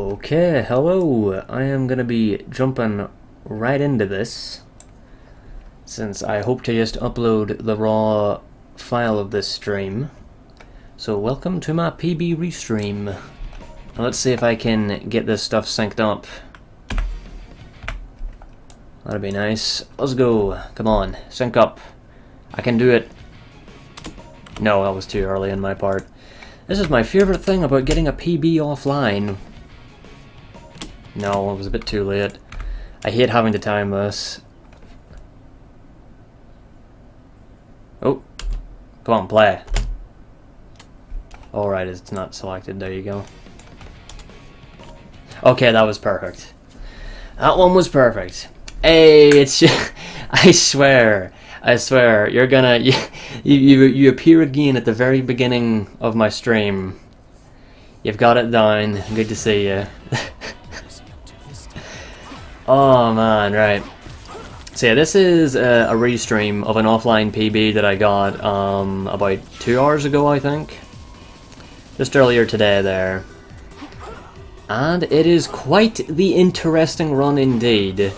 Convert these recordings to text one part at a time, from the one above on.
Okay, hello. I am gonna be jumping right into this, since I hope to just upload the raw file of this stream. So welcome to my PB restream. Now let's see if I can get this stuff synced up. That'd be nice. Let's go. Come on, sync up. I can do it. No, that was too early on my part. This is my favorite thing about getting a PB offline. No, it was a bit too late. I hate having to time this. Oh, come on, play. Alright, it's not selected. There you go. Okay, that was perfect. That one was perfect. Hey, it's just, I swear, you're gonna, you appear again at the very beginning of my stream. You've got it down. Good to see you. Oh man, right. So yeah, this is a restream of an offline PB that I got about 2 hours ago, I think. Just earlier today there. And it is quite the interesting run indeed.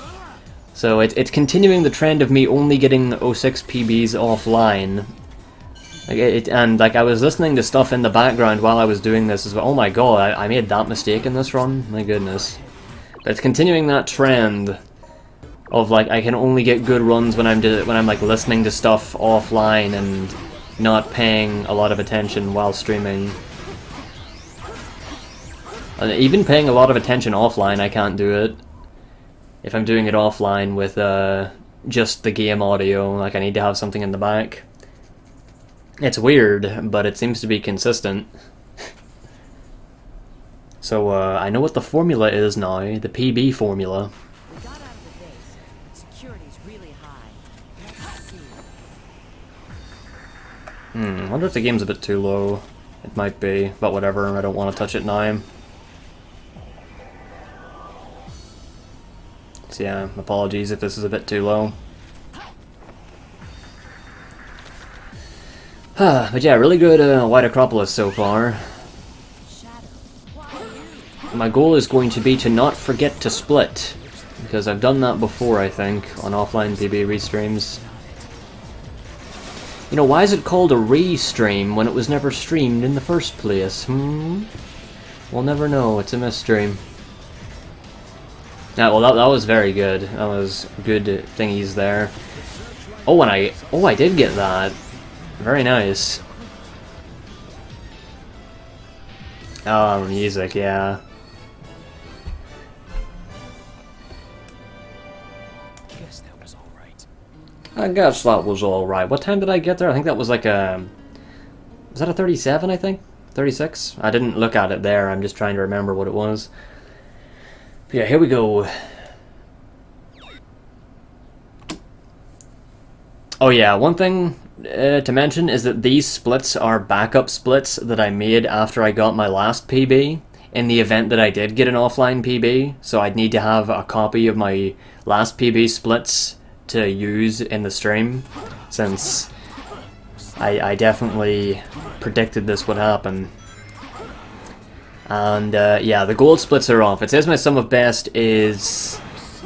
So it's continuing the trend of me only getting 06 PBs offline. Like I was listening to stuff in the background while I was doing this as well. Oh my god, I made that mistake in this run? My goodness. But it's continuing that trend of like I can only get good runs when I'm like listening to stuff offline and not paying a lot of attention while streaming. And even paying a lot of attention offline, I can't do it. If I'm doing it offline with just the game audio, like I need to have something in the back. It's weird, but it seems to be consistent. So I know what the formula is now, the PB formula. We got out of the base, but security's really high. I wonder if the game's a bit too low. It might be, but whatever, I don't want to touch it now. So yeah, apologies if this is a bit too low. But yeah, really good White Acropolis so far. My goal is going to be to not forget to split, because I've done that before, I think, on offline PB restreams. You know, why is it called a restream when it was never streamed in the first place? We'll never know, it's a mystery. Yeah, well that was very good. That was good thingies there. Oh, and I did get that. Very nice. Oh, music, yeah. I guess that was alright. What time did I get there? I think that was like a... Was that a 37, I think? 36? I didn't look at it there. I'm just trying to remember what it was. But yeah, here we go. Oh yeah, one thing to mention is that these splits are backup splits that I made after I got my last PB. In the event that I did get an offline PB. So I'd need to have a copy of my last PB splits to use in the stream, since I definitely predicted this would happen. And yeah, the gold splits are off. It says my sum of best is...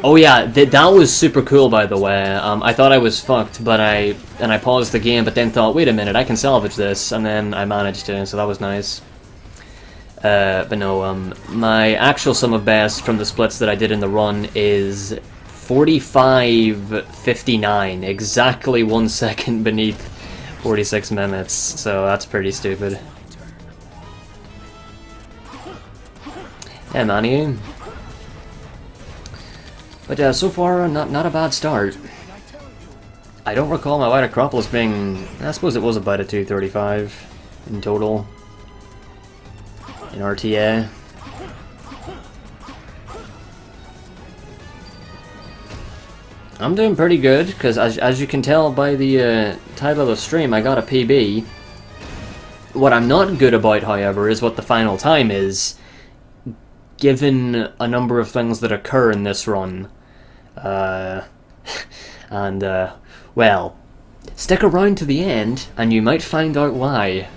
Oh yeah, that was super cool, by the way. I thought I was fucked, but I paused the game, but then thought, wait a minute, I can salvage this, and then I managed to, so that was nice. But no, my actual sum of best from the splits that I did in the run is 45.59, exactly 1 second beneath 46 minutes, so that's pretty stupid. Yeah, Manny. But so far, not a bad start. I don't recall my White Acropolis being... I suppose it was about a 235 in total. In RTA. I'm doing pretty good, because as you can tell by the title of the stream, I got a PB. What I'm not good about, however, is what the final time is, given a number of things that occur in this run. Well, stick around to the end, and you might find out why.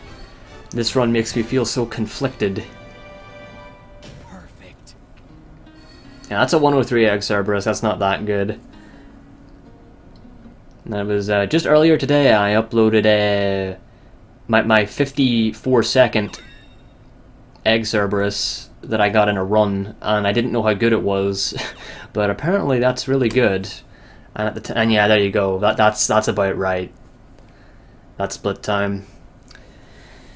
This run makes me feel so conflicted. Perfect. Yeah, that's a 103 egg Cerberus. That's not that good. And it was just earlier today I uploaded my 54-second egg Cerberus that I got in a run, and I didn't know how good it was, but apparently that's really good. And at the and yeah, there you go. That's about right. That's split time.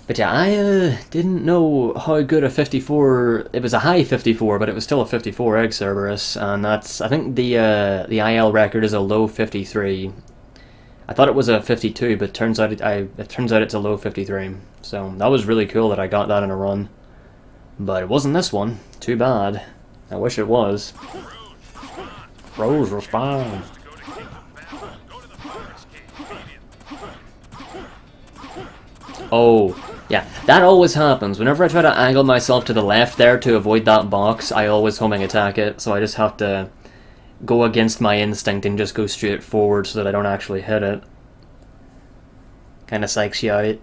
But yeah, I didn't know how good a 54. It was a high 54, but it was still a 54 egg Cerberus, and that's, I think the IL record is a low 53. I thought it was a 52, but it turns out it's a low 53. So that was really cool that I got that in a run. But it wasn't this one. Too bad. I wish it was. Rose, respond. Oh, yeah, that always happens. Whenever I try to angle myself to the left there to avoid that box, I always homing attack it, so I just have to go against my instinct and just go straight forward so that I don't actually hit it. Kinda psychs you out.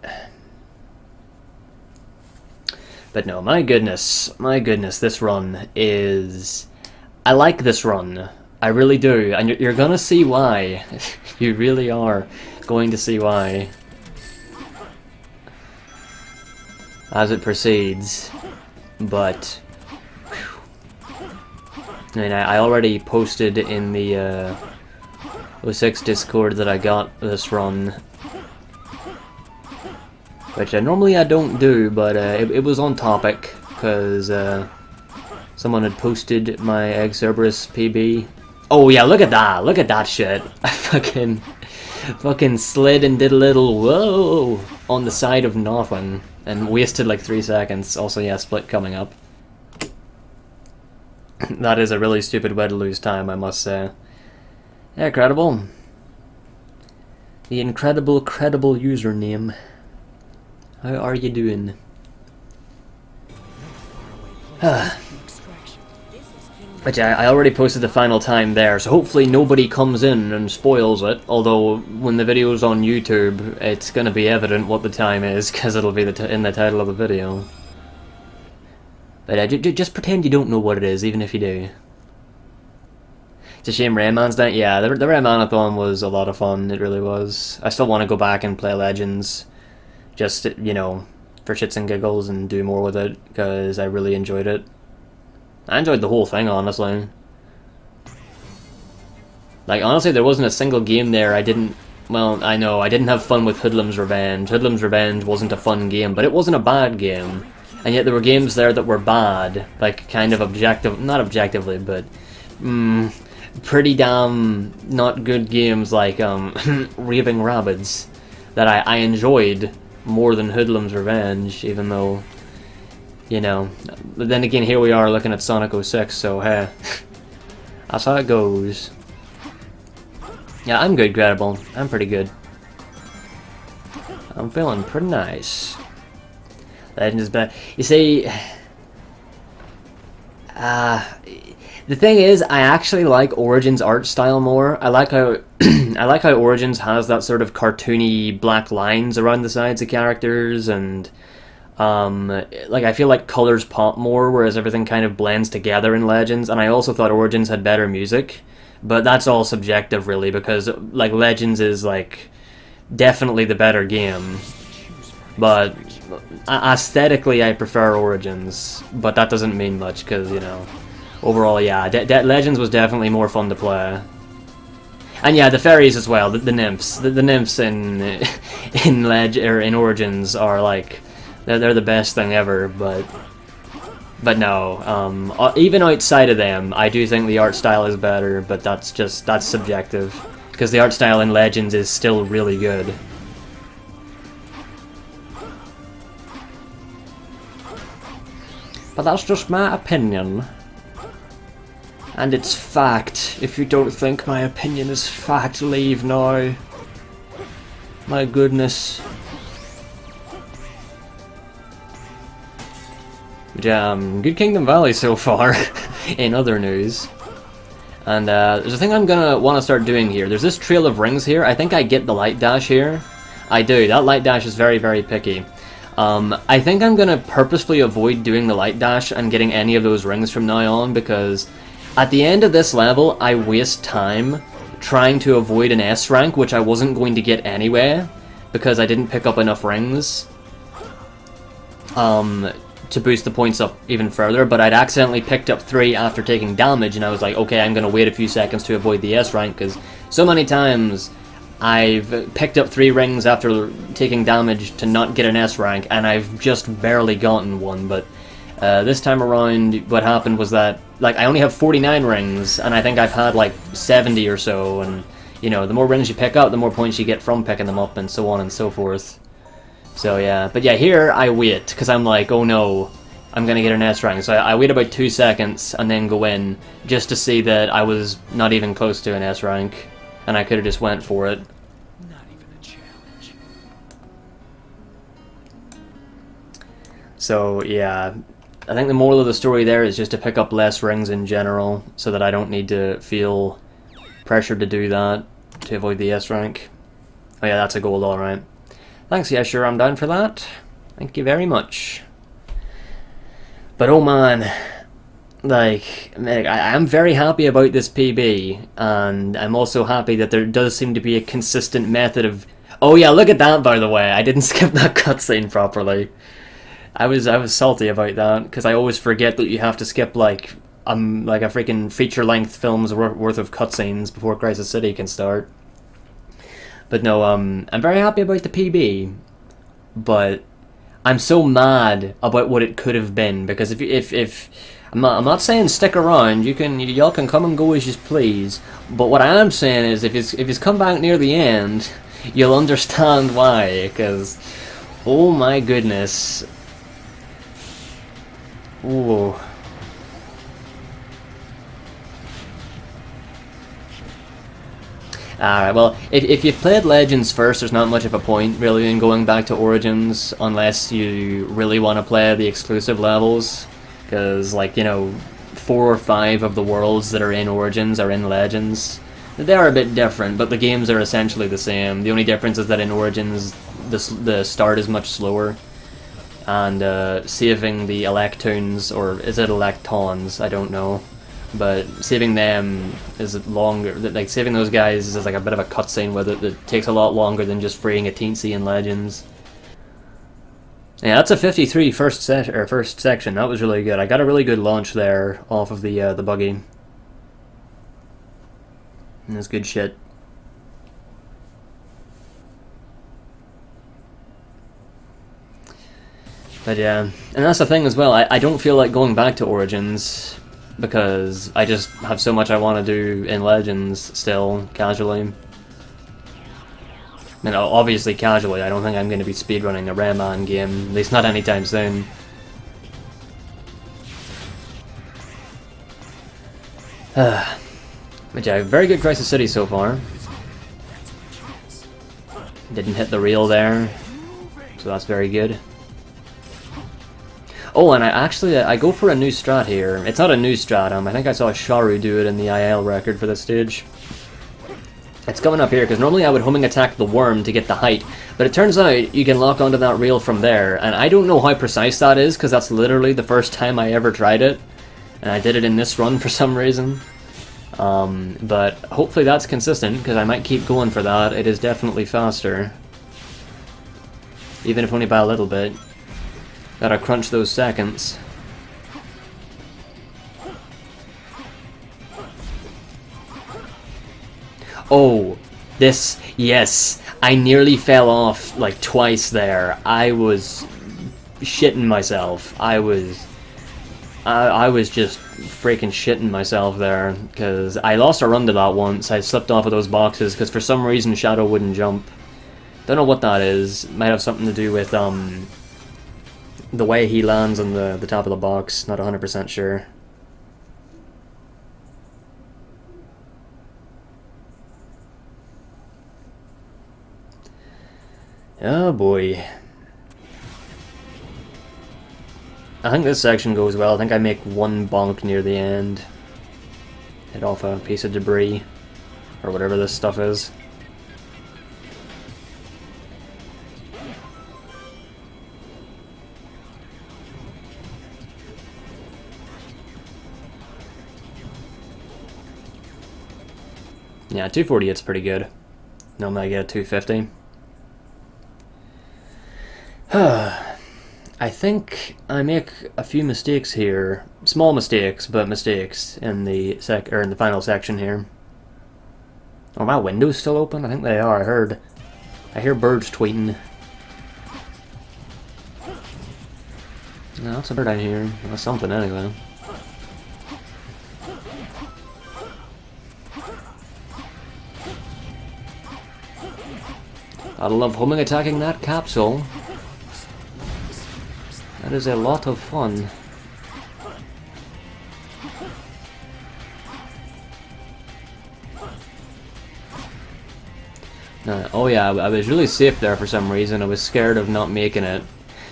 But no, my goodness, this run is... I like this run. I really do, and you're gonna see why. You really are going to see why. As it proceeds, but I mean, I already posted in the 06 Discord that I got this run, which normally I don't do, but it was on topic because someone had posted my Egg Cerberus PB. Oh yeah, look at that shit! I fucking slid and did a little whoa on the side of nothing. And wasted like 3 seconds. Also, yeah, split coming up. That is a really stupid way to lose time, I must say. Yeah, credible. The incredible, credible username. How are you doing? But yeah, I already posted the final time there, so hopefully nobody comes in and spoils it. Although, when the video's on YouTube, it's gonna be evident what the time is, because it'll be in the title of the video. But just pretend you don't know what it is, even if you do. It's a shame Rayman's down. Yeah, the Raymanathon was a lot of fun, it really was. I still want to go back and play Legends, just, you know, for shits and giggles and do more with it, because I really enjoyed it. I enjoyed the whole thing, honestly. Like, honestly, there wasn't a single game there I didn't... Well, I know, I didn't have fun with Hoodlum's Revenge. Hoodlum's Revenge wasn't a fun game, but it wasn't a bad game. And yet there were games there that were bad. Like, kind of objective... Not objectively, but... pretty damn not good games like, Raving Rabbids. That I enjoyed more than Hoodlum's Revenge, even though... You know, but then again, here we are looking at Sonic 06, so hey, that's how it goes. Yeah, I'm good, Credible. I'm pretty good. I'm feeling pretty nice. Legend is bad. You see, the thing is, I actually like Origins' art style more. I like how I like how Origins has that sort of cartoony black lines around the sides of characters, and like, I feel like colors pop more, whereas everything kind of blends together in Legends. And I also thought Origins had better music, but that's all subjective, really, because like Legends is like definitely the better game, but aesthetically I prefer Origins. But that doesn't mean much, because, you know, overall, yeah, Legends was definitely more fun to play. And yeah, the fairies as well, the nymphs, the nymphs in in Origins are like, they're the best thing ever, but no, even outside of them, I do think the art style is better, but that's subjective, because the art style in Legends is still really good. But that's just my opinion. And it's fact. If you don't think my opinion is fact, leave now. My goodness. Yeah, good Kingdom Valley so far, in other news. And there's a thing I'm gonna want to start doing here. There's this Trail of Rings here. I think I get the Light Dash here. I do. That Light Dash is very, very picky. I think I'm gonna purposefully avoid doing the Light Dash and getting any of those rings from now on, because At the end of this level, I waste time trying to avoid an S rank, which I wasn't going to get anyway, because I didn't pick up enough rings to boost the points up even further, but I'd accidentally picked up 3 after taking damage, and I was like, okay, I'm going to wait a few seconds to avoid the S rank, because so many times I've picked up 3 rings after taking damage to not get an S rank, and I've just barely gotten one, but this time around, what happened was that, like, I only have 49 rings, and I think I've had, like, 70 or so, and, you know, the more rings you pick up, the more points you get from picking them up, and so on and so forth. So, yeah. But, yeah, here I wait, because I'm like, oh no, I'm gonna get an S rank. So I wait about 2 seconds, and then go in, just to see that I was not even close to an S rank, and I could have just went for it. Not even a challenge. So, yeah. I think the moral of the story there is just to pick up less rings in general, so that I don't need to feel pressured to do that, to avoid the S rank. Oh yeah, that's a goal, alright. Thanks, yeah, sure, I'm down for that. Thank you very much. But oh man, like, I'm very happy about this PB, and I'm also happy that there does seem to be a consistent method of... Oh yeah, look at that, by the way, I didn't skip that cutscene properly. I was salty about that, because I always forget that you have to skip, like a freaking feature-length film's worth of cutscenes before Crisis City can start. But no, I'm very happy about the PB, but I'm so mad about what it could have been, because if I'm not saying stick around, y'all can come and go as you please, but what I am saying is if you come back near the end, you'll understand why, because oh my goodness. Ooh. Alright, well, if you've played Legends first, there's not much of a point, really, in going back to Origins, unless you really want to play the exclusive levels, because, like, you know, 4 or 5 of the worlds that are in Origins are in Legends. They are a bit different, but the games are essentially the same. The only difference is that in Origins, the start is much slower, and saving the Electoons, or is it Electons, I don't know. But saving them is longer. Like, saving those guys is like a bit of a cutscene with it that takes a lot longer than just freeing a teensy in Legends. Yeah, that's a 53 first section. That was really good. I got a really good launch there off of the buggy. And that's good shit. But yeah, and that's the thing as well. I don't feel like going back to Origins, because I just have so much I want to do in Legends still, casually. And obviously casually, I don't think I'm going to be speedrunning a Rayman game, at least not anytime soon. But yeah, very good Crisis City so far. Didn't hit the reel there, so that's very good. Oh, and I go for a new strat here. It's not a new strat, I think I saw Sharu do it in the IL record for this stage. It's coming up here, because normally I would homing attack the worm to get the height, but it turns out you can lock onto that reel from there, and I don't know how precise that is, because that's literally the first time I ever tried it, and I did it in this run for some reason. But hopefully that's consistent, because I might keep going for that. It is definitely faster. Even if only by a little bit. Gotta crunch those seconds. Oh, this, yes, I nearly fell off like twice there. I was shitting myself. I was just freaking shitting myself there, because I lost a run to that once. I slipped off of those boxes because for some reason Shadow wouldn't jump. Don't know what that is. Might have something to do with the way he lands on the top of the box. Not 100% sure. Oh boy. I think this section goes well. I think I make one bonk near the end. Hit off a piece of debris. Or whatever this stuff is. Yeah, 248's pretty good. Normally I get a 250. I think I make a few mistakes here. Small mistakes, but mistakes in the in the final section here. Are my windows still open? I think they are. I hear birds tweeting. No, that's a bird I hear. That's something anyway. I love homing attacking that capsule. That is a lot of fun. Oh yeah, I was really safe there for some reason. I was scared of not making it.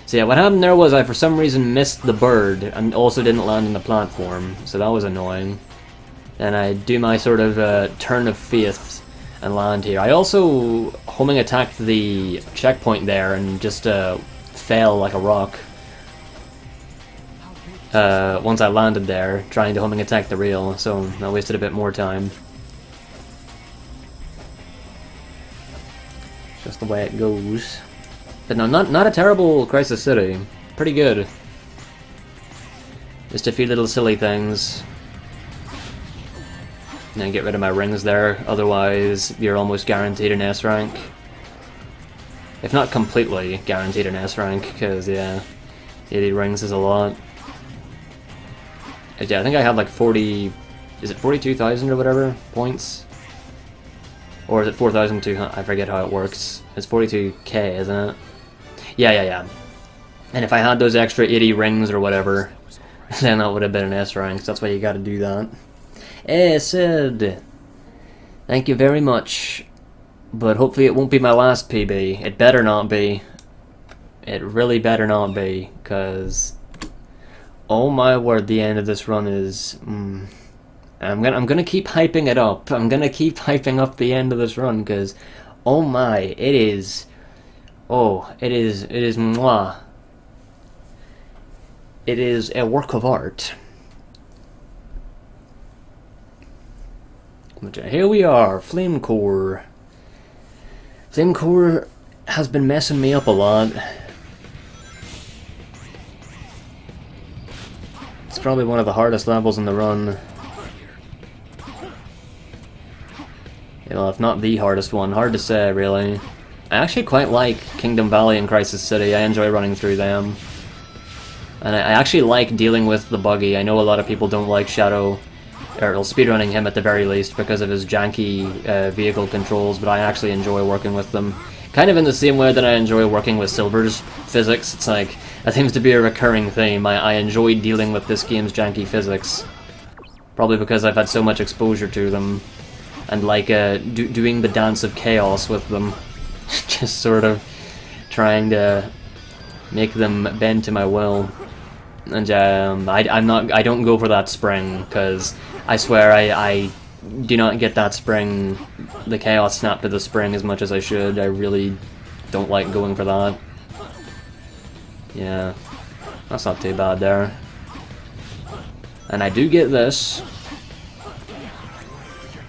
So yeah, what happened there was I for some reason missed the bird and also didn't land on the platform. So that was annoying. And I do my sort of turn of faith and land here. I also homing attacked the checkpoint there and just fell like a rock. Once I landed there, trying to homing attack the rail, so I wasted a bit more time. Just the way it goes. But no, not a terrible Crisis City. Pretty good. Just a few little silly things. And then get rid of my rings there, otherwise you're almost guaranteed an S rank. If not completely guaranteed an S rank, because yeah, 80 rings is a lot. Yeah, I think I had like 40, is it 42,000 or whatever points? Or is it 4,200? I forget how it works. It's 42k, isn't it? Yeah. And if I had those extra 80 rings or whatever, then that would have been an S rank, so that's why you gotta do that. Sid, thank you very much. But hopefully it won't be my last PB. It better not be. It really better not be, because oh my word, the end of this run is I'm gonna keep hyping it up. I'm gonna keep hyping up the end of this run, because oh my, it is mwah. It is a work of art. But here we are, Flame Core. Flame Core has been messing me up a lot. It's probably one of the hardest levels in the run. You know, if not the hardest one, hard to say really. I actually quite like Kingdom Valley and Crisis City. I enjoy running through them. And I actually like dealing with the buggy. I know a lot of people don't like Shadow, or speedrunning him at the very least because of his janky vehicle controls, but I actually enjoy working with them. Kind of in the same way that I enjoy working with Silver's physics. It's like, that seems to be a recurring theme. I enjoy dealing with this game's janky physics. Probably because I've had so much exposure to them. And like doing the dance of chaos with them. Just sort of trying to make them bend to my will. And I don't go for that spring, because I swear I do not get that spring, the chaos snap to the spring as much as I should. I really don't like going for that. Yeah, that's not too bad there. And I do get this.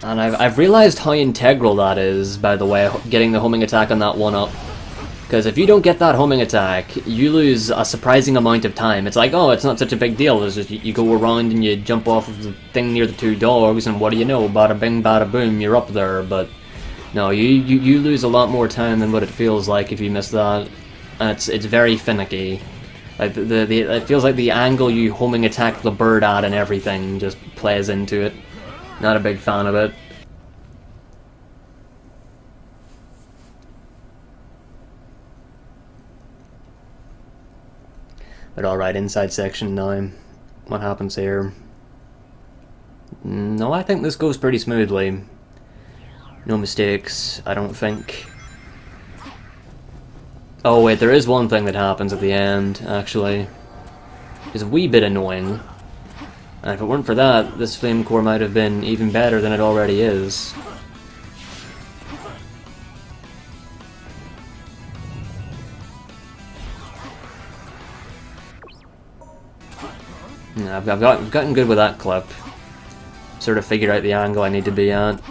And I've realized how integral that is, by the way, getting the homing attack on that one up. Because if you don't get that homing attack, you lose a surprising amount of time. It's like, oh, it's not such a big deal. It's just you go around and you jump off of the thing near the two dogs, and what do you know? Bada bing, bada boom, you're up there. But no, you lose a lot more time than what it feels like if you miss that. And it's very finicky. Like it feels like the angle you homing attack the bird at and everything just plays into it. Not a big fan of it. But alright, inside section now. What happens here? No, I think this goes pretty smoothly. No mistakes, I don't think. Oh wait, there is one thing that happens at the end, actually. It's a wee bit annoying. And if it weren't for that, this flame core might have been even better than it already is. Yeah, I've gotten good with that clip. Sort of figured out the angle I need to be at.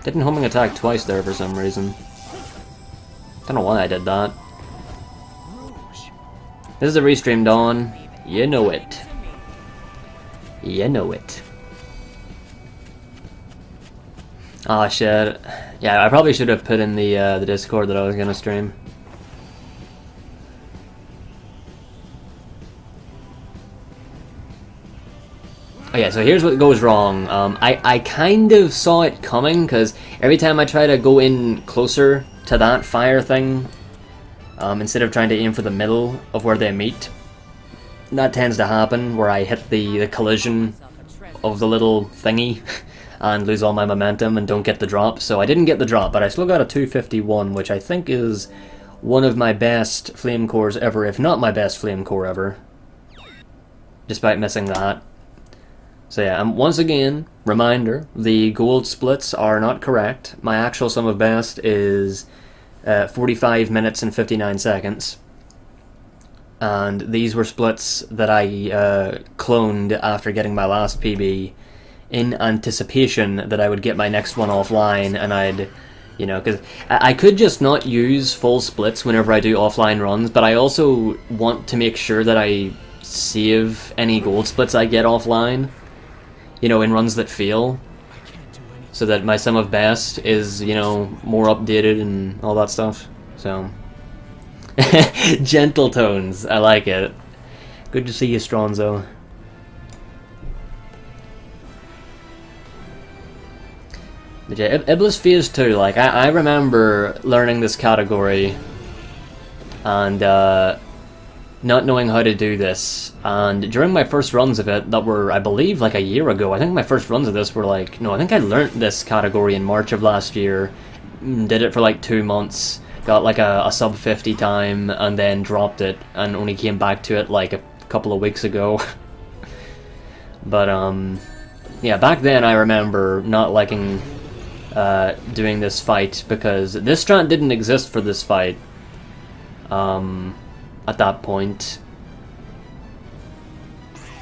Didn't homing attack twice there for some reason. Don't know why I did that. This is a restream, Dawn. You know it. You know it. Oh shit. Yeah, I probably should have put in the Discord that I was gonna stream. Oh yeah, so here's what goes wrong. I kind of saw it coming, because every time I try to go in closer to that fire thing, instead of trying to aim for the middle of where they meet, that tends to happen, where I hit the collision of the little thingy and lose all my momentum and don't get the drop. So I didn't get the drop, but I still got a 251, which I think is one of my best flame cores ever, if not my best flame core ever, despite missing that. So yeah, once again, reminder, the gold splits are not correct. My actual sum of best is 45 minutes and 59 seconds. And these were splits that I cloned after getting my last PB in anticipation that I would get my next one offline, and I'd, you know, because I could just not use full splits whenever I do offline runs, but I also want to make sure that I save any gold splits I get offline, you know, in runs that fail, so that my sum of best is, you know, more updated and all that stuff. So gentle tones, I like it. Good to see you, Stronzo. But yeah, Iblis Phase 2, like, I remember learning this category and not knowing how to do this, and during my first runs of it, that were, I believe, like a year ago, I think my first runs of this were like, no, I think I learnt this category in March of last year, did it for like 2 months, got like a sub 50 time, and then dropped it, and only came back to it like a couple of weeks ago. But, yeah, back then I remember not liking doing this fight, because this strat didn't exist for this fight at that point,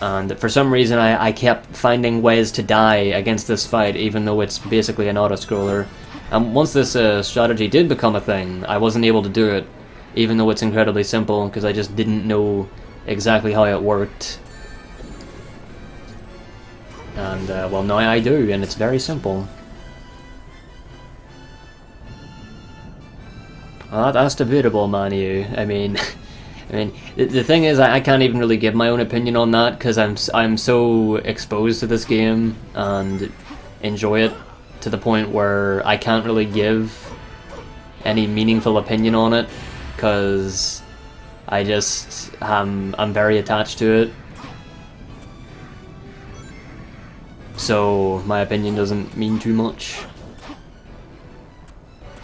and for some reason I kept finding ways to die against this fight, even though it's basically an auto-scroller. And once this strategy did become a thing, I wasn't able to do it, even though it's incredibly simple, because I just didn't know exactly how it worked. And well, now I do, and it's very simple. Well, that's debatable, Manu. I mean, the thing is, I can't even really give my own opinion on that, because I'm so exposed to this game and enjoy it to the point where I can't really give any meaningful opinion on it, because I just I'm very attached to it. So my opinion doesn't mean too much.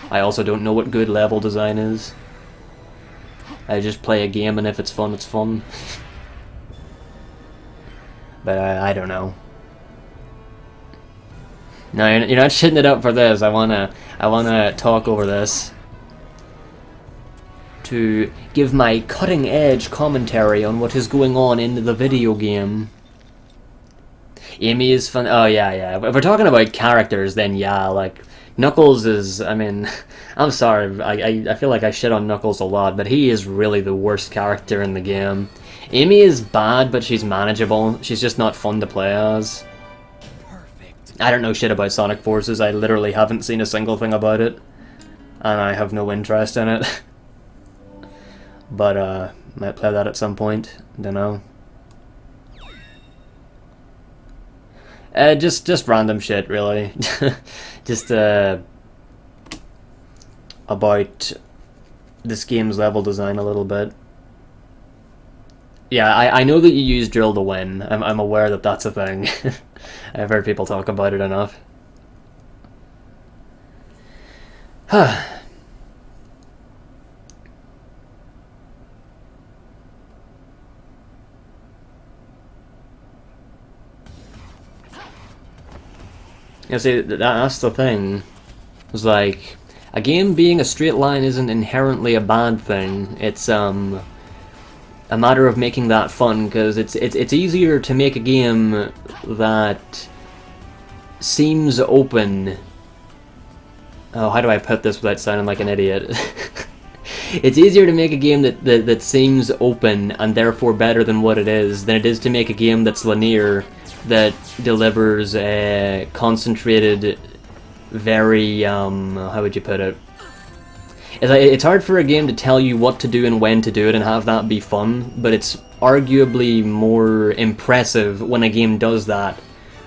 I also don't know what good level design is. I just play a game, and if it's fun, it's fun. But I don't know. No, you're not shitting it up for this. I wanna talk over this to give my cutting-edge commentary on what is going on in the video game. Amy is fun. Oh yeah. If we're talking about characters, then yeah, like Knuckles is, I mean, I'm sorry, I feel like I shit on Knuckles a lot, but he is really the worst character in the game. Amy is bad, but she's manageable. She's just not fun to play as. Perfect. I don't know shit about Sonic Forces. I literally haven't seen a single thing about it, and I have no interest in it. But might play that at some point. Don't know. Just random shit, really. Just about this game's level design a little bit. Yeah, I know that you use drill to win. I'm aware that that's a thing. I've heard people talk about it enough. You see, that's the thing. It's like, a game being a straight line isn't inherently a bad thing. It's a matter of making that fun, because it's easier to make a game that seems open Oh, how do I put this without sounding like an idiot? It's easier to make a game that seems open and therefore better than what it is than it is to make a game that's linear, that delivers a concentrated, very, how would you put it? It's hard for a game to tell you what to do and when to do it and have that be fun, but it's arguably more impressive when a game does that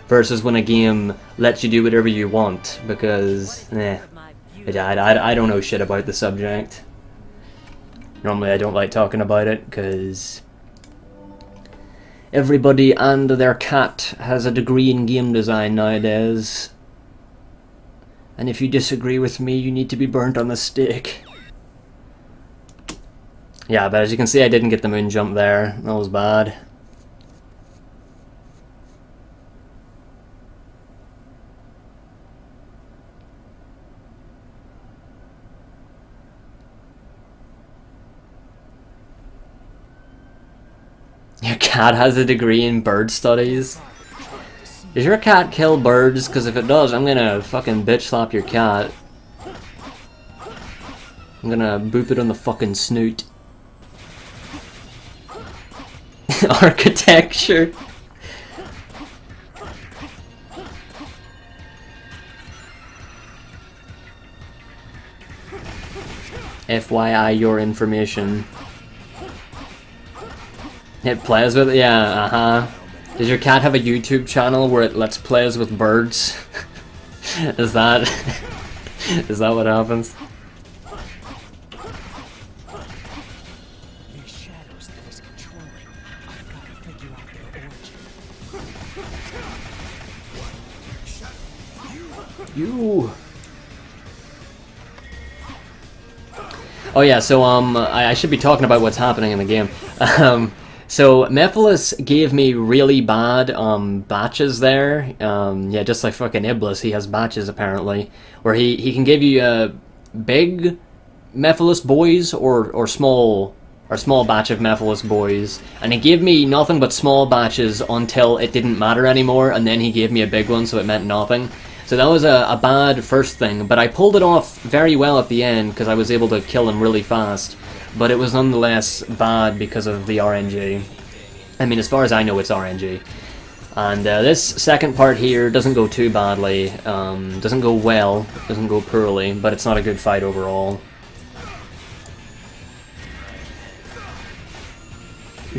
versus when a game lets you do whatever you want, because, I don't know shit about the subject. Normally I don't like talking about it, because everybody and their cat has a degree in game design nowadays. And if you disagree with me, you need to be burnt on the stake. Yeah, but as you can see, I didn't get the moon jump there. That was bad. Your cat has a degree in bird studies. Does your cat kill birds? Because if it does, I'm gonna fucking bitch slap your cat. I'm gonna boop it on the fucking snoot. Architecture. FYI, your information. It plays with, yeah, Does your cat have a YouTube channel where it lets plays with birds? Is that what happens? These shadows that is controlling. I've got to figure out their origin. You. Oh yeah, so I should be talking about what's happening in the game. So Mephiles gave me really bad batches there. Yeah, just like fucking Iblis, he has batches apparently, where he can give you big Mephiles boys or small batch of Mephiles boys, and he gave me nothing but small batches until it didn't matter anymore, and then he gave me a big one, so it meant nothing. So that was a bad first thing, but I pulled it off very well at the end because I was able to kill him really fast. But it was nonetheless bad because of the RNG. I mean, as far as I know, it's RNG. And this second part here doesn't go too badly. Doesn't go well, doesn't go poorly, but it's not a good fight overall.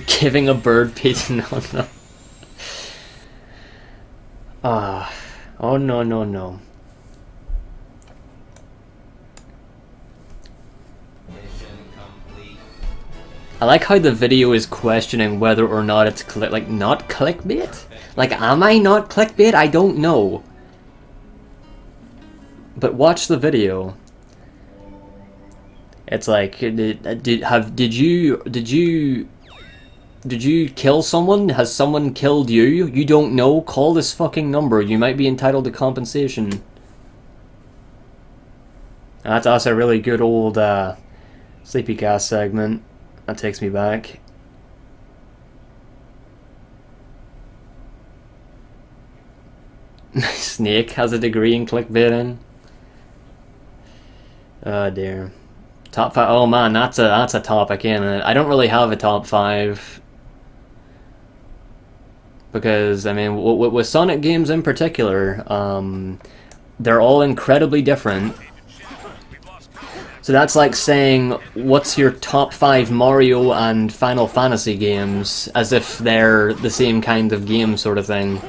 Giving a bird pizza? No. Oh no. I like how the video is questioning whether or not it's not clickbait? Like, am I not clickbait? I don't know. But watch the video. It's like, did you kill someone? Has someone killed you? You don't know? Call this fucking number. You might be entitled to compensation. That's a really good old Sleepy Cast segment. That takes me back. Snake has a degree in clickbaiting. Oh dear. Top 5. Oh man, that's a topic, ain't it? I don't really have a top 5. Because, I mean, with Sonic games in particular, they're all incredibly different. So that's like saying, what's your top 5 Mario and Final Fantasy games, as if they're the same kind of game sort of thing.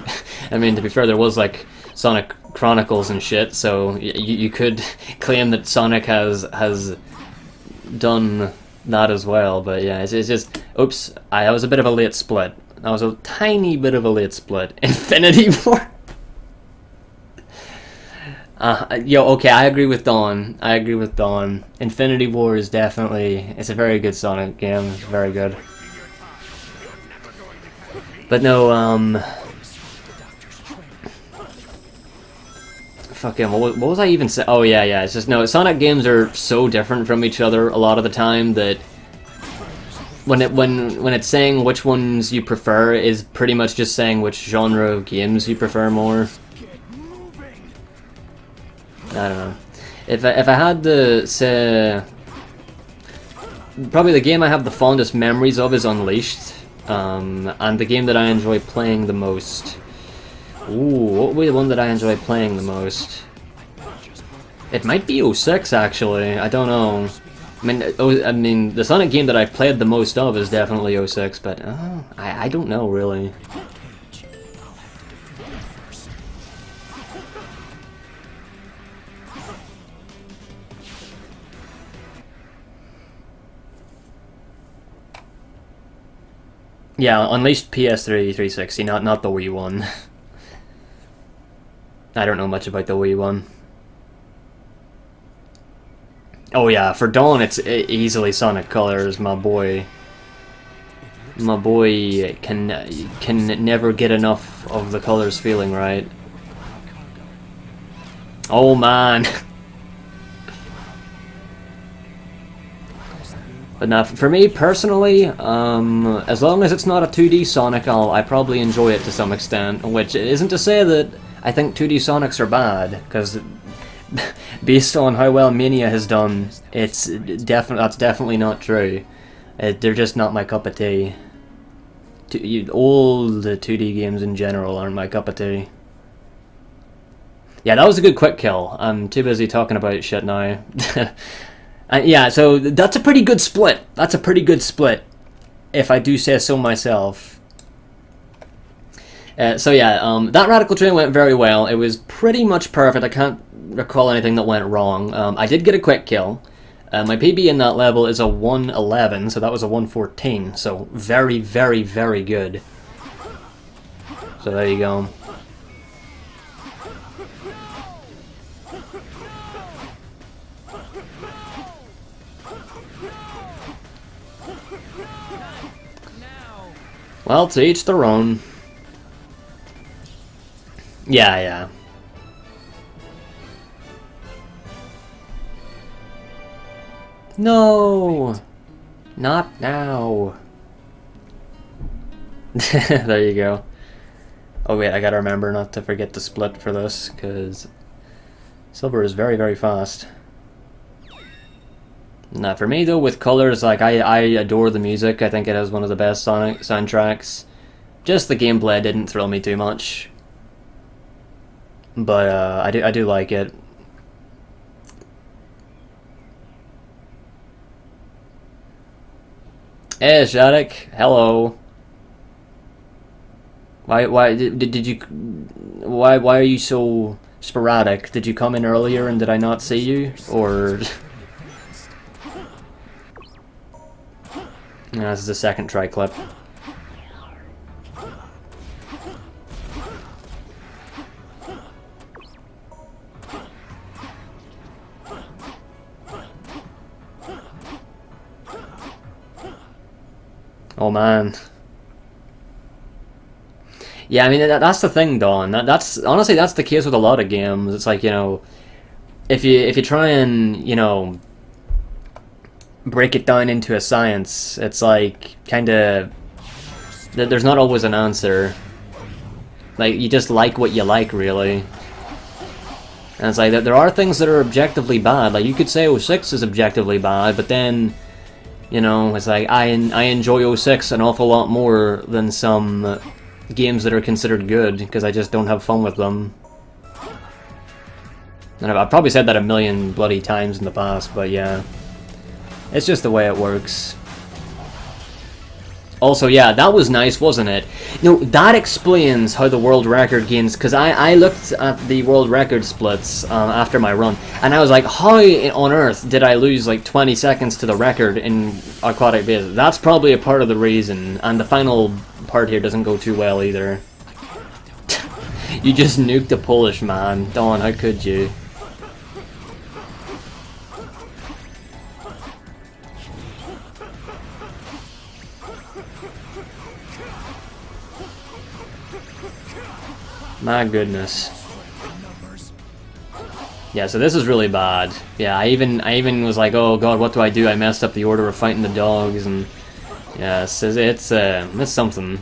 I mean, to be fair, there was like Sonic Chronicles and shit, so you could claim that Sonic has done that as well, but yeah, it's just, oops, I was a bit of a late split. That was a tiny bit of a late split. Infinity War? Yo, okay, I agree with Dawn. Infinity War is definitely, it's a very good Sonic game. It's very good. But no, fucking, what was I even saying? Oh yeah, it's just, no, Sonic games are so different from each other a lot of the time that when it's saying which ones you prefer is pretty much just saying which genre of games you prefer more. I don't know. If I had to say, probably the game I have the fondest memories of is Unleashed, and the game that I enjoy playing the most. Ooh, what would be the one that I enjoy playing the most? It might be 06 actually. I don't know. I mean, the Sonic game that I played the most of is definitely 06, but I don't know really. Yeah, Unleashed PS3 360, not the Wii one. I don't know much about the Wii one. Oh yeah, for Dawn it's easily Sonic Colors, my boy. My boy can never get enough of the colors feeling, right? Oh man. But now, for me personally, as long as it's not a 2D Sonic, I probably enjoy it to some extent. Which isn't to say that I think 2D Sonics are bad, because based on how well Mania has done, that's definitely not true. They're just not my cup of tea. All the 2D games in general aren't my cup of tea. Yeah, that was a good quick kill. I'm too busy talking about shit now. Yeah, so that's a pretty good split. That's a pretty good split, if I do say so myself. So yeah, that Radical Train went very well. It was pretty much perfect. I can't recall anything that went wrong. I did get a quick kill. My PB in that level is a 111, so that was a 114. So very, very, very good. So there you go. Well, to each their own. Yeah. No! Not now. There you go. Oh wait, I gotta remember not to forget to split for this, because silver is very, very fast. Now, for me though, with colors, like I adore the music. I think it has one of the best Sonic soundtracks. Just the gameplay didn't thrill me too much, but I do like it. Hey, Shadik, hello. Why did you? Why are you so sporadic? Did you come in earlier and did I not see you, or? No, this is the second try clip. Oh man. Yeah, I mean that's the thing, Dawn. That's honestly that's the case with a lot of games. It's like, you know, if you try and, you know, break it down into a science, it's like kind of there's not always an answer. Like, you just like what you like, really. And it's like there are things that are objectively bad. Like, you could say 06 is objectively bad, but then, you know, it's like I enjoy 06 an awful lot more than some games that are considered good, because I just don't have fun with them. And I've probably said that a million bloody times in the past, but yeah. It's just the way it works. Also, yeah, that was nice, wasn't it? You know, that explains how the world record gains, because I looked at the world record splits after my run, and I was like, how on earth did I lose like 20 seconds to the record in aquatic bases? That's probably a part of the reason, and the final part here doesn't go too well either. You just nuked a Polish man. Dawn, how could you? My goodness. Yeah, so this is really bad. Yeah, I even was like, oh god, what do I do? I messed up the order of fighting the dogs, and yeah, it's something.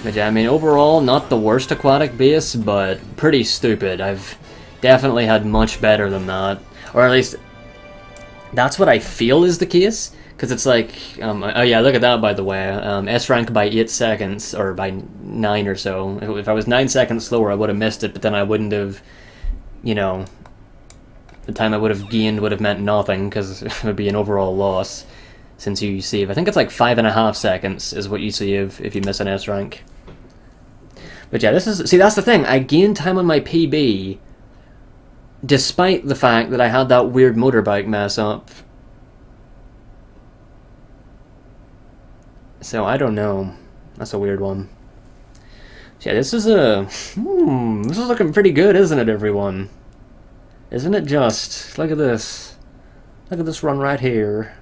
But yeah, I mean, overall, not the worst aquatic base, but pretty stupid. I've definitely had much better than that. Or at least, that's what I feel is the case. Because it's like, oh yeah, look at that, by the way. S rank by 8 seconds, or by 9 or so. If I was 9 seconds slower, I would have missed it, but then I wouldn't have, you know, the time I would have gained would have meant nothing, because it would be an overall loss. Since you save, I think it's like 5.5 seconds is what you save if you miss an S rank. But yeah, see, that's the thing. I gained time on my PB, despite the fact that I had that weird motorbike mess up. So I don't know. That's a weird one. So yeah, this is this is looking pretty good, isn't it, everyone? Isn't it just? Look at this. Look at this run right here.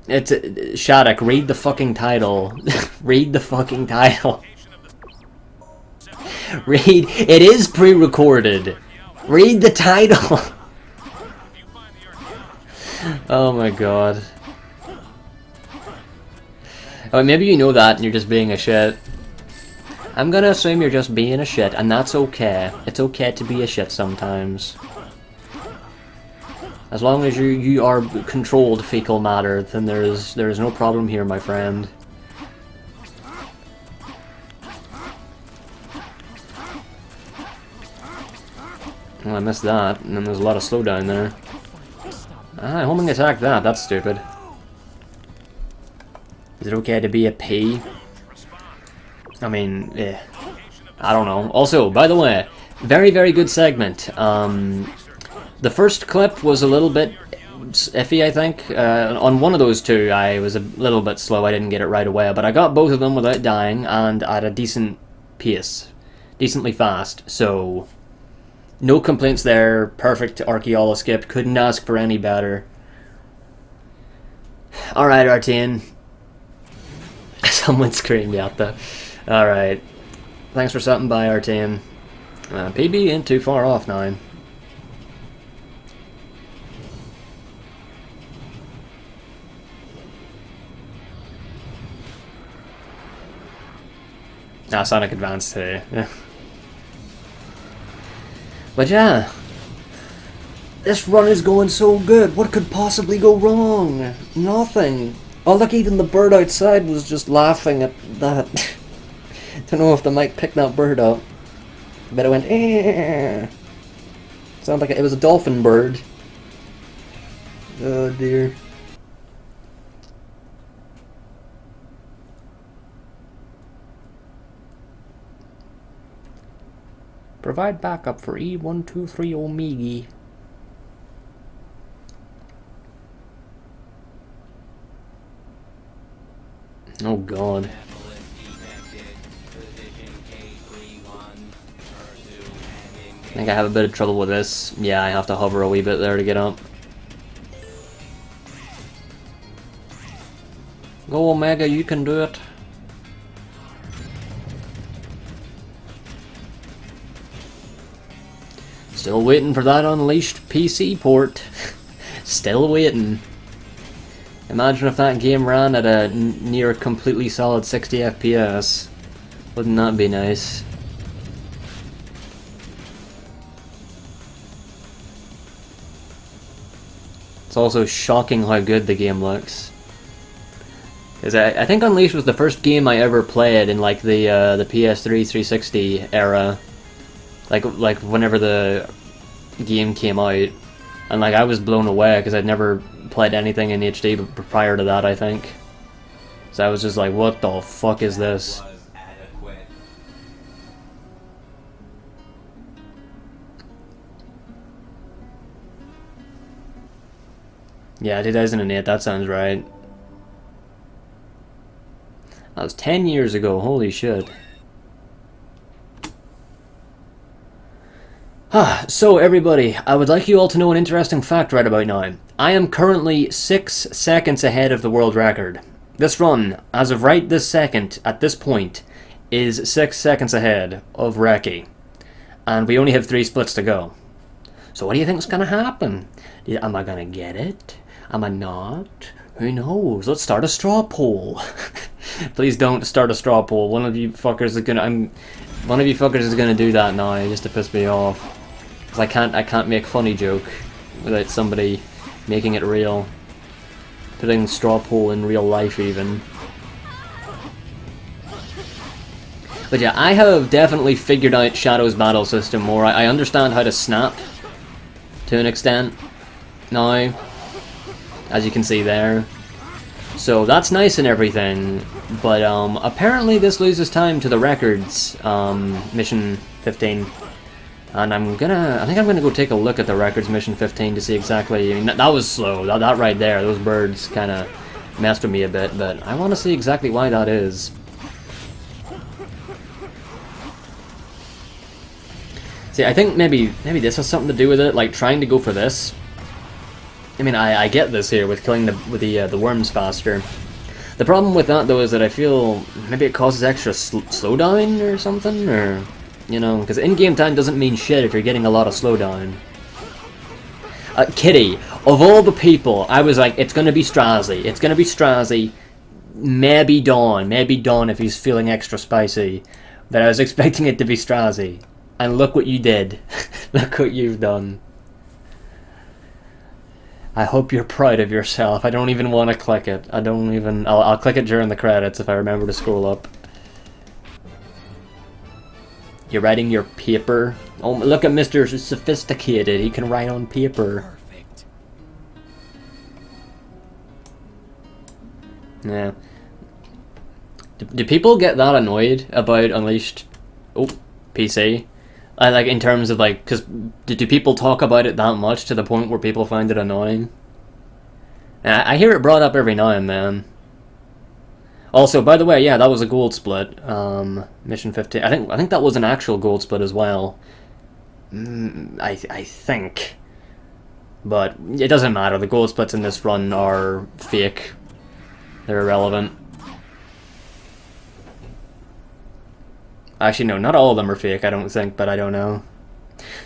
It's Shattuck, read the fucking title. Read the fucking title. Read. It is pre-recorded. Read the title. Oh my god. Oh, maybe you know that and you're just being a shit. I'm gonna assume you're just being a shit, and that's okay. It's okay to be a shit sometimes. As long as you are controlled fecal matter, then there is no problem here, my friend. Well, I missed that, and then there's a lot of slowdown there. Ah, homing attack that. That's stupid. Is it okay to be a P? I mean, I don't know. Also, by the way, very, very good segment. The first clip was a little bit iffy, I think. On one of those two, I was a little bit slow. I didn't get it right away, but I got both of them without dying and at a decent pace. Decently fast, so no complaints there. Perfect Archaeolo skip. Couldn't ask for any better. Alright, Artane. Someone screamed out there. Alright. Thanks for stopping by, Artane. PB ain't too far off now. Sonic Advance too. Yeah. But yeah, this run is going so good. What could possibly go wrong? Nothing. Oh look, even the bird outside was just laughing at that. Don't know if the mic picked that bird up, but it went. Sounded like it was a dolphin bird. Oh dear. Provide backup for E123 Omega. Oh god. I think I have a bit of trouble with this. Yeah, I have to hover a wee bit there to get up. Go Omega, you can do it. Still waiting for that unleashed PC port. Still waiting. Imagine if that game ran at a near completely solid 60 FPS. Wouldn't that be nice? It's also shocking how good the game looks. Because I think Unleashed was the first game I ever played in like the PS3 360 era. Like whenever the game came out, and like I was blown away because I'd never played anything in HD prior to that, I think. So I was just like, what the fuck is this? Yeah, 2008, that sounds right. That was 10 years ago, holy shit. So everybody, I would like you all to know an interesting fact right about now. I am currently 6 seconds ahead of the world record. This run, as of right this second, at this point, is 6 seconds ahead of Reki. And we only have 3 splits to go. So what do you think's gonna happen? Am I gonna get it? Am I not? Who knows? Let's start a straw poll. Please don't start a straw poll. One of you fuckers is gonna do that now, just to piss me off. Cause I can't make funny joke without somebody making it real. Putting straw poll in real life even. But yeah, I have definitely figured out Shadow's battle system more. I understand how to snap to an extent now, as you can see there. So that's nice and everything, but apparently this loses time to the records, mission 15. And I think I'm gonna go take a look at the records mission 15 to see exactly. I mean, that was slow. That right there, those birds kind of messed with me a bit, but I want to see exactly why that is. See, I think maybe this has something to do with it, like trying to go for this. I mean, I get this here with killing the worms faster. The problem with that though is that I feel maybe it causes extra slowdown or something, or you know, because in-game time doesn't mean shit if you're getting a lot of slowdown. Kitty, of all the people, I was like, it's gonna be Strazi. It's gonna be Strazi. Maybe Dawn if he's feeling extra spicy. But I was expecting it to be Strazi. And look what you did. Look what you've done. I hope you're proud of yourself. I don't even want to click it. I'll click it during the credits if I remember to scroll up. You're writing your paper. Oh, look at Mr. Sophisticated. He can write on paper. Perfect. Yeah. Do people get that annoyed about Unleashed? Oh, PC. Like in terms of like, because do people talk about it that much to the point where people find it annoying? I hear it brought up every now and then. Also, by the way, yeah, that was a gold split. Mission 15. I think that was an actual gold split as well. I think, but it doesn't matter. The gold splits in this run are fake. They're irrelevant. Actually, no, not all of them are fake, I don't think, but I don't know.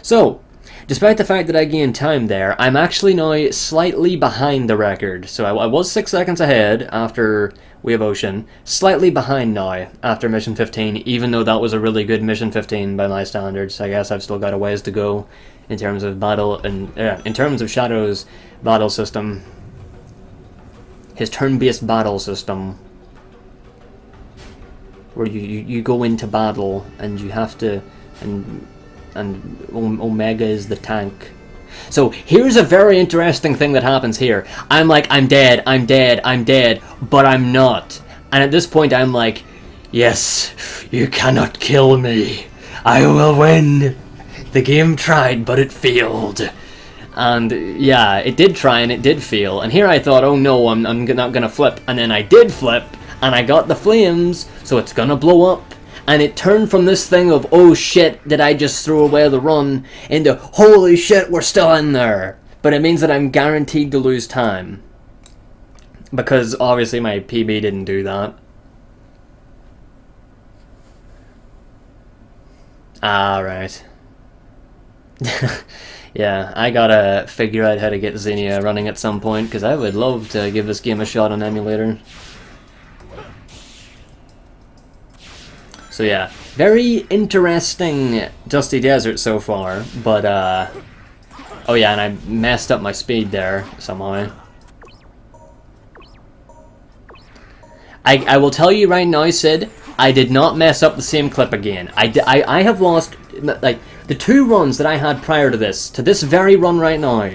So, despite the fact that I gained time there, I'm actually now slightly behind the record. So I was 6 seconds ahead after Wave Ocean, slightly behind now after Mission 15, even though that was a really good Mission 15 by my standards. I guess I've still got a ways to go in terms of battle, and in terms of Shadow's battle system. His turn-based battle system. Where you go into battle and you have to, and Omega is the tank. So here's a very interesting thing that happens here. I'm like, I'm dead, but I'm not. And at this point I'm like, yes, you cannot kill me. I will win. The game tried, but it failed. And yeah, it did try and it did fail. And here I thought, oh no, I'm not gonna flip. And then I did flip. And I got the flames, so it's gonna blow up. And it turned from this thing of, oh shit, did I just throw away the run, into, holy shit, we're still in there. But it means that I'm guaranteed to lose time. Because obviously my PB didn't do that. Ah, right. Yeah, I gotta figure out how to get Xenia running at some point, because I would love to give this game a shot on emulator. So yeah, very interesting Dusty Desert so far, but oh yeah, and I messed up my speed there somehow. I will tell you right now, Sid, I did not mess up the same clip again. I have lost, like, the 2 runs that I had prior to this very run right now,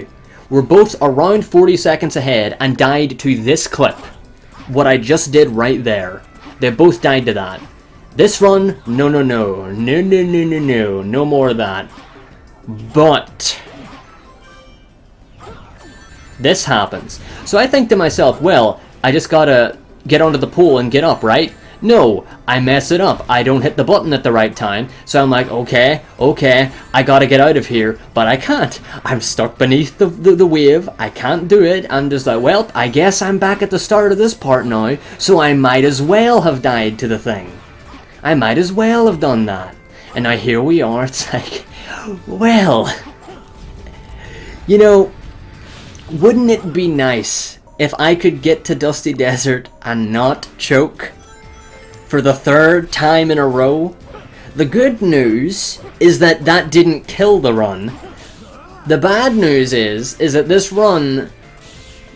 were both around 40 seconds ahead and died to this clip. What I just did right there. They both died to that. This run, no more of that. But this happens. So I think to myself, well, I just gotta get onto the pole and get up, right? No, I mess it up. I don't hit the button at the right time. So I'm like, okay, I gotta get out of here, but I can't. I'm stuck beneath the wave. I can't do it. I'm just like, well, I guess I'm back at the start of this part now, so I might as well have died to the thing. I might as well have done that. And now here we are, it's like, well, You know, wouldn't it be nice if I could get to Dusty Desert and not choke for the 3rd time in a row? The good news is that that didn't kill the run. The bad news is that this run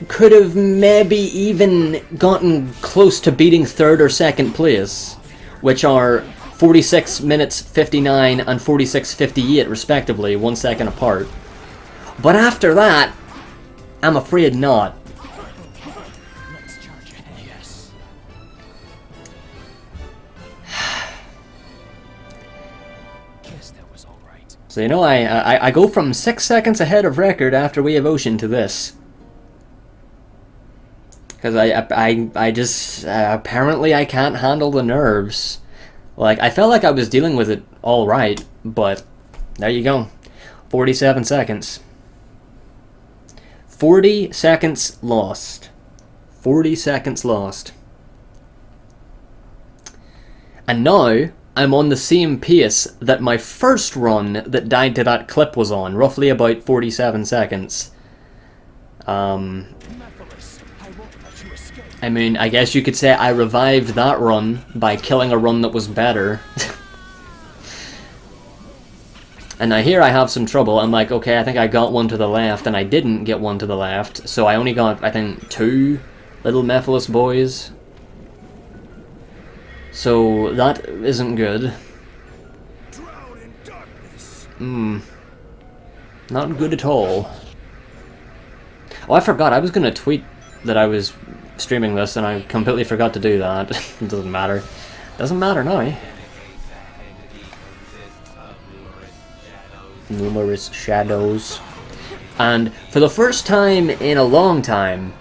could have maybe even gotten close to beating 3rd or 2nd place, which are 46 minutes 59 and 46:58 respectively, 1 second apart. But after that, I'm afraid not. Let's charge it. Yes. Guess that was all right. So you know, I go from 6 seconds ahead of record after We Have Ocean to this. Because I just, apparently I can't handle the nerves. Like, I felt like I was dealing with it alright, but there you go. 47 seconds. 40 seconds lost. 40 seconds lost. And now, I'm on the same pace that my first run that died to that clip was on, roughly about 47 seconds. I mean, I guess you could say I revived that run by killing a run that was better. And now here I have some trouble. I'm like, okay, I think I got one to the left, and I didn't get one to the left. So I only got, I think, 2 little Mephiles boys. So that isn't good. Not good at all. Oh, I forgot. I was going to tweet that I was streaming this, and I completely forgot to do that. It doesn't matter. Doesn't matter now. Numerous shadows. And for the first time in a long time,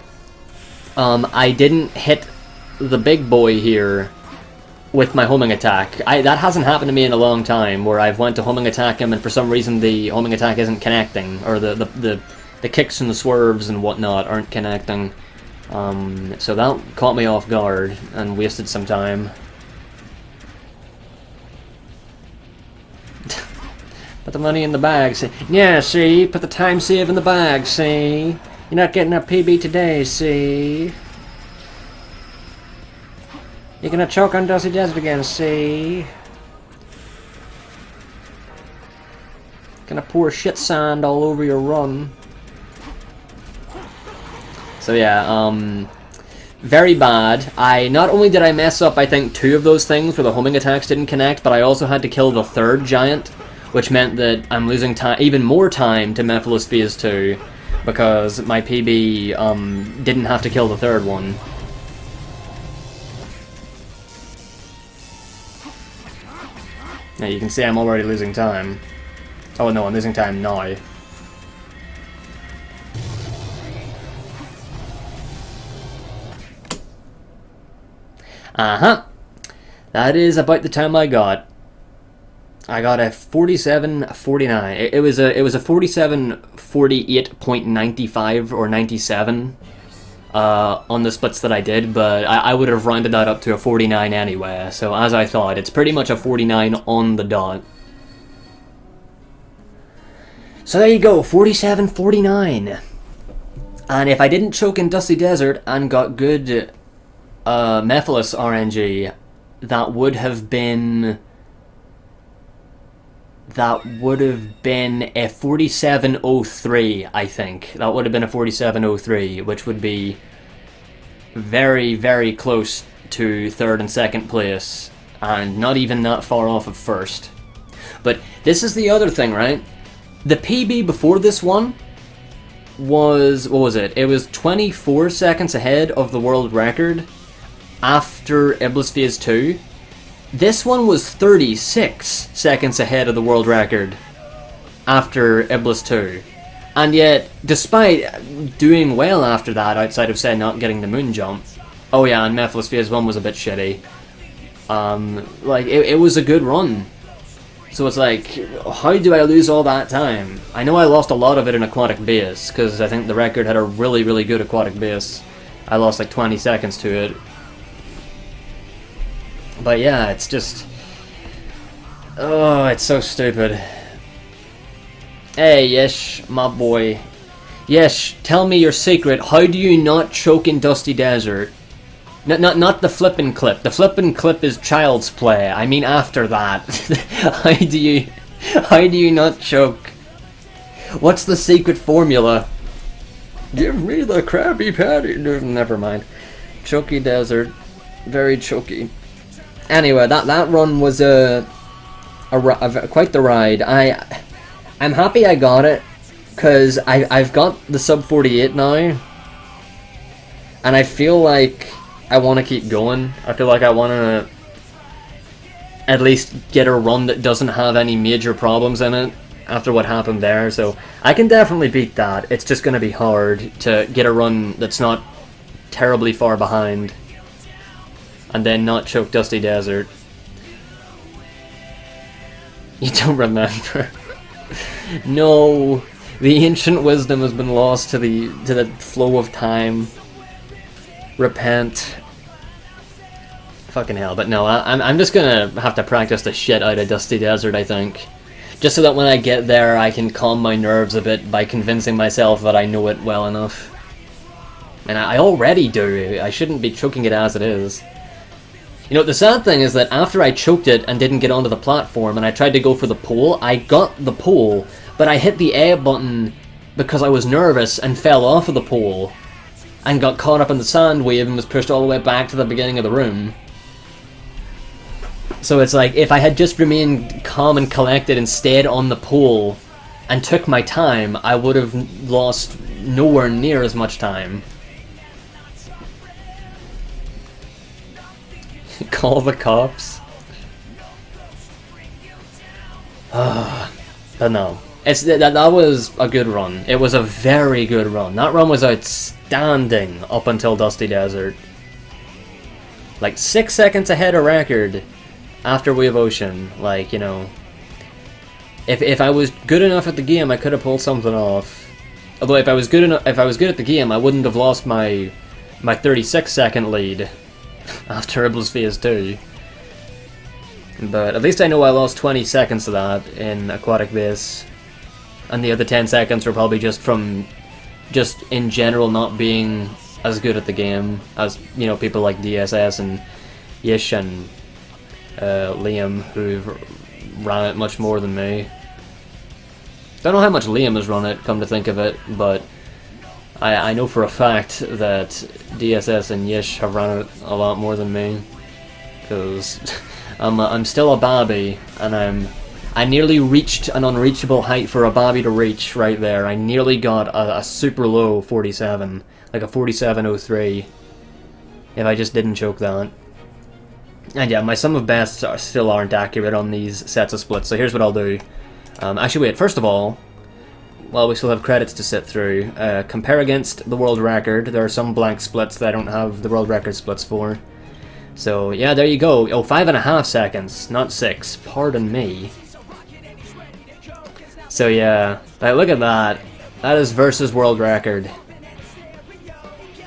I didn't hit the big boy here with my homing attack. That hasn't happened to me in a long time, where I've went to homing attack him and for some reason the homing attack isn't connecting, or the kicks and the swerves and whatnot aren't connecting. So that caught me off guard and wasted some time. Put the money in the bag, see? Yeah, see? Put the time save in the bag, see? You're not getting a PB today, see? You're gonna choke on Dusty Desert again, see? Gonna pour shit sand all over your run. So yeah, very bad. Not only did I mess up, I think, 2 of those things where the homing attacks didn't connect, but I also had to kill the 3rd giant, which meant that I'm losing time, even more time to Mephiles Phase 2, because my PB didn't have to kill the 3rd one. Now you can see I'm already losing time. Oh no, I'm losing time now. That is about the time I got. I got a 47.49. It was a 47.48.95 or 97 on the splits that I did, but I would have rounded that up to a 49 anyway. So as I thought, it's pretty much a 49 on the dot. So there you go, 47.49. And if I didn't choke in Dusty Desert and got good Mephiles RNG, that would have been a 47.03, I think. That would have been a 47.03, which would be very, very close to 3rd and 2nd place, and not even that far off of 1st. But this is the other thing, right? The PB before this one was, what was it? It was 24 seconds ahead of the world record after Iblis Phase 2. This one was 36 seconds ahead of the world record after Iblis 2. And yet, despite doing well after that, outside of, say, not getting the moon jump... Oh yeah, and Mephiles Phase 1 was a bit shitty. Like, it was a good run. So it's like, how do I lose all that time? I know I lost a lot of it in aquatic base, because I think the record had a really, really good aquatic base. I lost like 20 seconds to it. But yeah, it's just... Oh, it's so stupid. Hey, Yish, my boy. Yes, tell me your secret. How do you not choke in Dusty Desert? Not the flippin' clip. The flippin' clip is child's play. I mean after that. How do you not choke? What's the secret formula? Give me the Krabby Patty. Never mind. Choky Desert. Very choky. Anyway, that run was quite the ride. I'm happy I got it, because I've got the sub 48 now, and I feel like I want to keep going. I feel like I want to at least get a run that doesn't have any major problems in it after what happened there, so I can definitely beat that. It's just going to be hard to get a run that's not terribly far behind, and then not choke Dusty Desert. You don't remember? No, the ancient wisdom has been lost to the flow of time. Repent. Fucking hell, but no, I'm just gonna have to practice the shit out of Dusty Desert, I think. Just so that when I get there, I can calm my nerves a bit by convincing myself that I know it well enough. And I already do. I shouldn't be choking it as it is. You know, the sad thing is that after I choked it and didn't get onto the platform and I tried to go for the pole, I got the pole, but I hit the A button because I was nervous and fell off of the pole and got caught up in the sand wave and was pushed all the way back to the beginning of the room. So it's like, if I had just remained calm and collected and stayed on the pole and took my time, I would have lost nowhere near as much time. Call the cops. But no, that was a good run. It was a very good run. That run was outstanding up until Dusty Desert. Like 6 seconds ahead of record after Wave Ocean. Like, you know, if I was good enough at the game, I could have pulled something off. Although if I was good at the game, I wouldn't have lost my 36-second lead after Iblis Phase 2. But at least I know I lost 20 seconds of that in Aquatic Base. And the other 10 seconds were probably just from, just in general, not being as good at the game as, you know, people like DSS and Yish and Liam, who've ran it much more than me. Don't know how much Liam has run it, come to think of it, but I know for a fact that DSS and Yish have run it a lot more than me, because I'm still a babby, and I nearly reached an unreachable height for a babby to reach right there. I nearly got a super low 47, like a 47.03, if I just didn't choke that. And yeah, my sum of bests still aren't accurate on these sets of splits, so here's what I'll do. Actually wait, first of all, while we still have credits to sit through, compare against the world record. There are some blank splits that I don't have the world record splits for. So yeah, there you go. Oh, 5.5 seconds, not 6. Pardon me. So yeah, like, look at that. That is versus world record.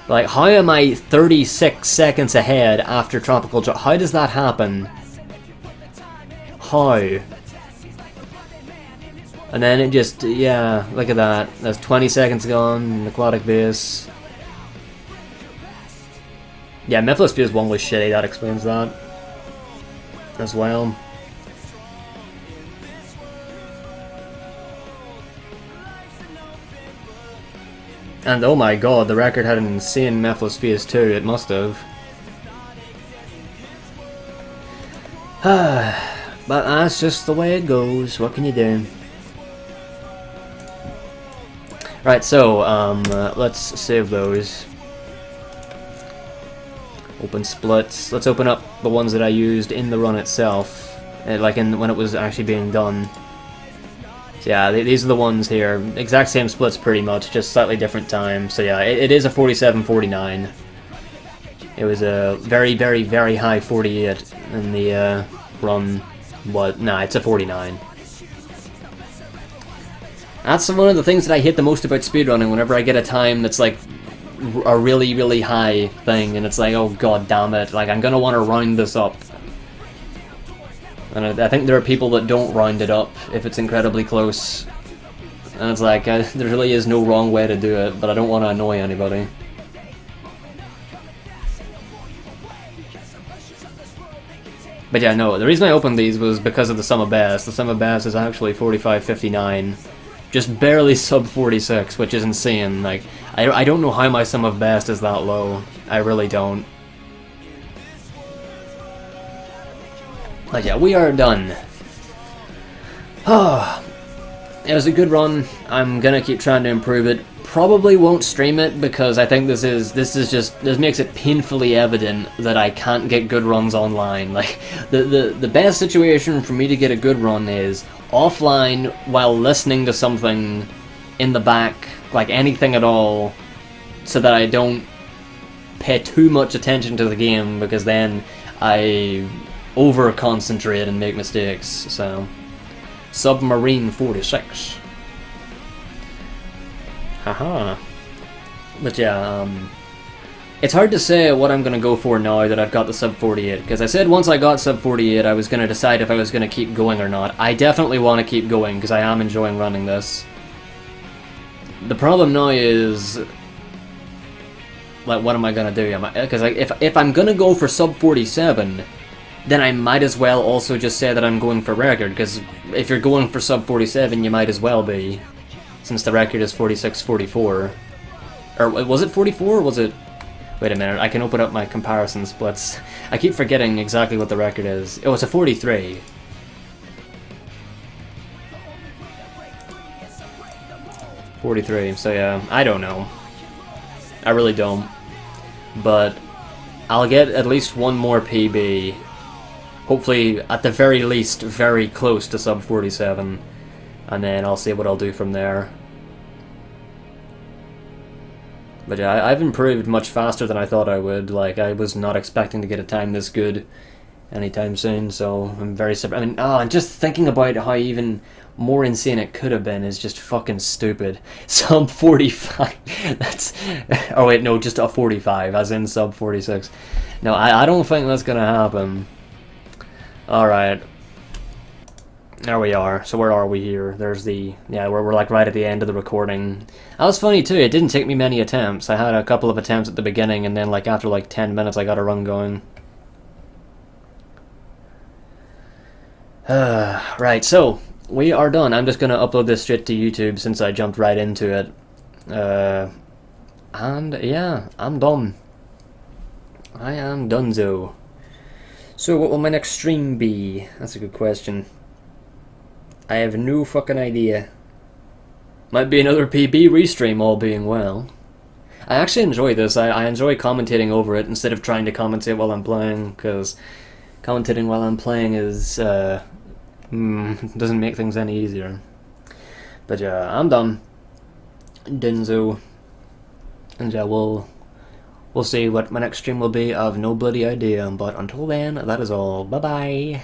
Like, how am I 36 seconds ahead after Tropical Drop? How does that happen? How? And then it just, yeah, look at that. That's 20 seconds gone in Aquatic Base. Yeah, Mephiles Phase 1 was shitty, that explains that as well. And oh my god, the record had an insane Mephiles Phase 2, it must have. But that's just the way it goes, what can you do? Right, so, let's save those. Open splits. Let's open up the ones that I used in the run itself, like when it was actually being done. So yeah, these are the ones here. Exact same splits pretty much, just slightly different time. So yeah, it is a 47.49. It was a very, very, very high 48 in the run. What? Nah, it's a 49. That's one of the things that I hate the most about speedrunning, whenever I get a time that's like a really, really high thing, and it's like, oh god damn it, like I'm gonna want to round this up. And I think there are people that don't round it up if it's incredibly close. And it's like, there really is no wrong way to do it, but I don't want to annoy anybody. But yeah, no, the reason I opened these was because of the sum of best. The sum of best is actually 45.59. Just barely sub 46, which is insane. Like, I don't know how my sum of best is that low. I really don't. But yeah, we are done. It was a good run. I'm gonna keep trying to improve it. Probably won't stream it because I think this makes it painfully evident that I can't get good runs online. Like, the best situation for me to get a good run is offline while listening to something in the back, like anything at all, so that I don't pay too much attention to the game, because then I over concentrate and make mistakes. So Submarine 46. Haha. But yeah, it's hard to say what I'm gonna go for now that I've got the sub 48, because I said once I got sub 48 I was gonna decide if I was gonna keep going or not. I definitely want to keep going because I am enjoying running this. The problem now is, like, what am I gonna do? Because if I'm gonna go for sub 47, then I might as well also just say that I'm going for record, because if you're going for sub 47, you might as well be, since the record is 46.44. Or was it 44, or was it... Wait a minute, I can open up my comparison splits. I keep forgetting exactly what the record is. Oh, it's a 43. So yeah, I don't know. I really don't. But I'll get at least one more PB. Hopefully, at the very least, very close to sub 47. And then I'll see what I'll do from there. But yeah, I've improved much faster than I thought I would. Like, I was not expecting to get a time this good anytime soon, so I'm very surprised. I mean, and just thinking about how even more insane it could have been is just fucking stupid. Sub 45, that's... Oh wait, no, just a 45, as in sub 46. No, I don't think that's gonna happen. Alright. There we are. So where are we here? There's the... Yeah, we're like right at the end of the recording. That was funny too, it didn't take me many attempts. I had a couple of attempts at the beginning, and then like after like 10 minutes I got a run going. Right, so we are done. I'm just gonna upload this shit to YouTube since I jumped right into it. And yeah, I'm done. I am donezo. So what will my next stream be? That's a good question. I have no fucking idea. Might be another PB restream, all being well. I actually enjoy this. I enjoy commentating over it instead of trying to commentate while I'm playing, because commentating while I'm playing is, doesn't make things any easier. But yeah, I'm done. Denzo. And yeah, we'll see what my next stream will be. I have no bloody idea, but until then, that is all. Bye-bye.